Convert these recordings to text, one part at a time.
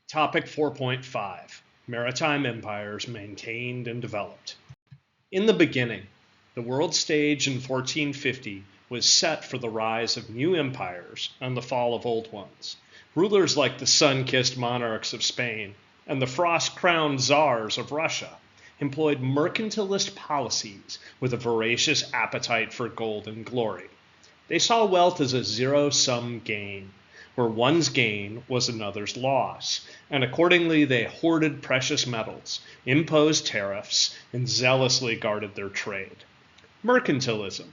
Topic 4.5 Maritime Empires Maintained and Developed. In the beginning, the world stage in 1450 was set for the rise of new empires and the fall of old ones. Rulers like the sun-kissed monarchs of Spain and the frost-crowned czars of Russia employed mercantilist policies with a voracious appetite for gold and glory. They saw wealth as a zero-sum game, where one's gain was another's loss, and accordingly they hoarded precious metals, imposed tariffs, and zealously guarded their trade. Mercantilism,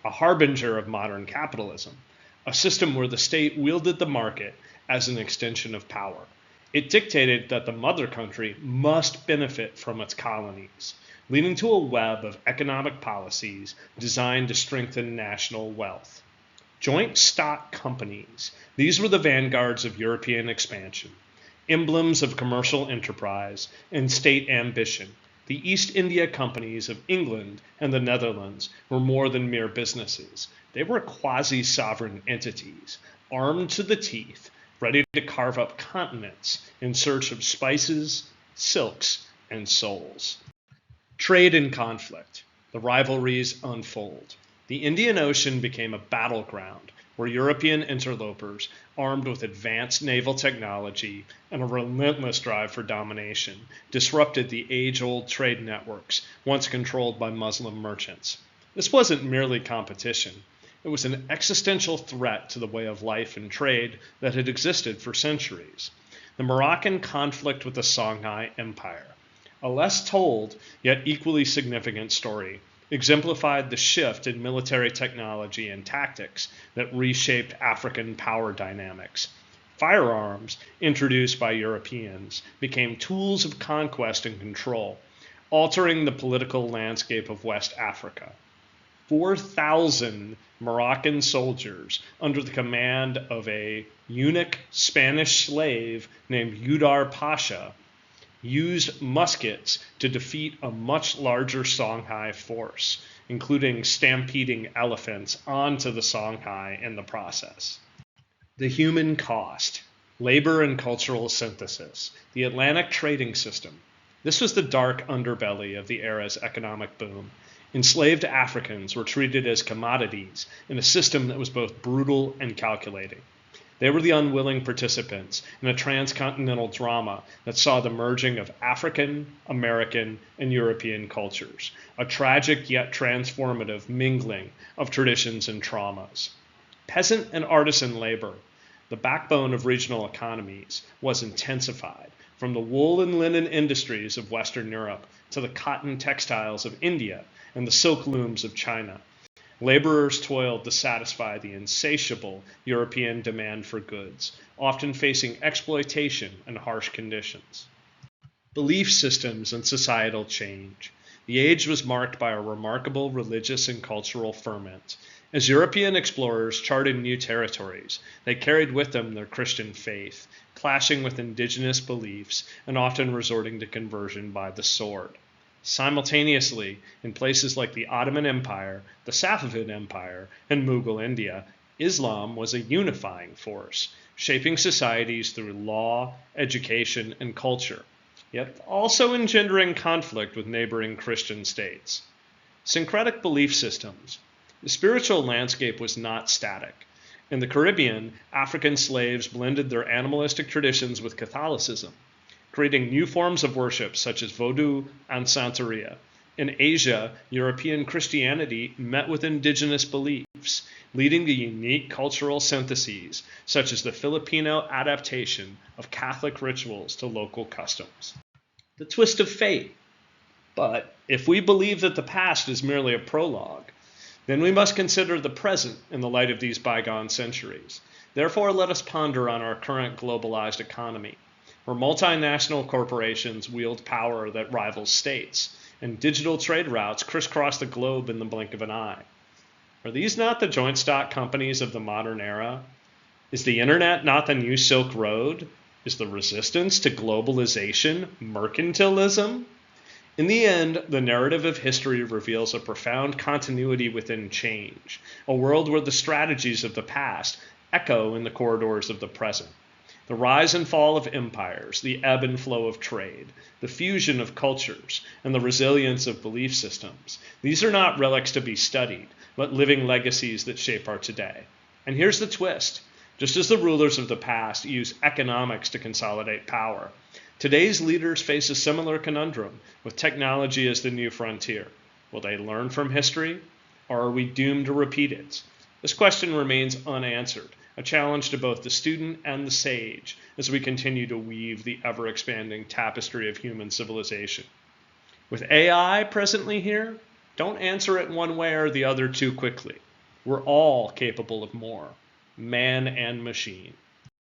a harbinger of modern capitalism, a system where the state wielded the market as an extension of power. It dictated that the mother country must benefit from its colonies, leading to a web of economic policies designed to strengthen national wealth. Joint stock companies, these were the vanguards of European expansion, emblems of commercial enterprise and state ambition. The East India Companies of England and the Netherlands were more than mere businesses. They were quasi-sovereign entities, armed to the teeth, ready to carve up continents in search of spices, silks, and souls. Trade and conflict. The rivalries unfold. The Indian Ocean became a battleground where European interlopers, armed with advanced naval technology and a relentless drive for domination, disrupted the age-old trade networks once controlled by Muslim merchants. This wasn't merely competition. It was an existential threat to the way of life and trade that had existed for centuries. The Moroccan conflict with the Songhai Empire, a less told yet equally significant story, exemplified the shift in military technology and tactics that reshaped African power dynamics. Firearms, introduced by Europeans, became tools of conquest and control, altering the political landscape of West Africa. 4,000 Moroccan soldiers under the command of a eunuch Spanish slave named Udar Pasha used muskets to defeat a much larger Songhai force, including stampeding elephants onto the Songhai in the process. The human cost, labor and cultural synthesis, the Atlantic trading system. This was the dark underbelly of the era's economic boom. Enslaved Africans were treated as commodities in a system that was both brutal and calculating. They were the unwilling participants in a transcontinental drama that saw the merging of African, American, and European cultures, a tragic yet transformative mingling of traditions and traumas. Peasant and artisan labor, the backbone of regional economies, was intensified, from the wool and linen industries of Western Europe to the cotton textiles of India and the silk looms of China. Laborers toiled to satisfy the insatiable European demand for goods, often facing exploitation and harsh conditions. Belief systems and societal change. The age was marked by a remarkable religious and cultural ferment. As European explorers charted new territories, they carried with them their Christian faith, clashing with indigenous beliefs and often resorting to conversion by the sword. Simultaneously, in places like the Ottoman Empire, the Safavid Empire, and Mughal India, Islam was a unifying force, shaping societies through law, education, and culture, yet also engendering conflict with neighboring Christian states. Syncretic belief systems. The spiritual landscape was not static. In the Caribbean, African slaves blended their animalistic traditions with Catholicism, creating new forms of worship such as Vodou and Santeria. In Asia, European Christianity met with indigenous beliefs, leading to unique cultural syntheses such as the Filipino adaptation of Catholic rituals to local customs. The twist of fate. But if we believe that the past is merely a prologue, then we must consider the present in the light of these bygone centuries. Therefore, let us ponder on our current globalized economy, where multinational corporations wield power that rivals states, and digital trade routes crisscross the globe in the blink of an eye. Are these not the joint stock companies of the modern era? Is the internet not the new Silk Road? Is the resistance to globalization mercantilism? In the end, the narrative of history reveals a profound continuity within change, a world where the strategies of the past echo in the corridors of the present. The rise and fall of empires, the ebb and flow of trade, the fusion of cultures, and the resilience of belief systems. These are not relics to be studied, but living legacies that shape our today. And here's the twist. Just as the rulers of the past used economics to consolidate power, today's leaders face a similar conundrum with technology as the new frontier. Will they learn from history, or are we doomed to repeat it? This question remains unanswered, a challenge to both the student and the sage as we continue to weave the ever-expanding tapestry of human civilization. With AI presently here, don't answer it one way or the other too quickly. We're all capable of more, man and machine.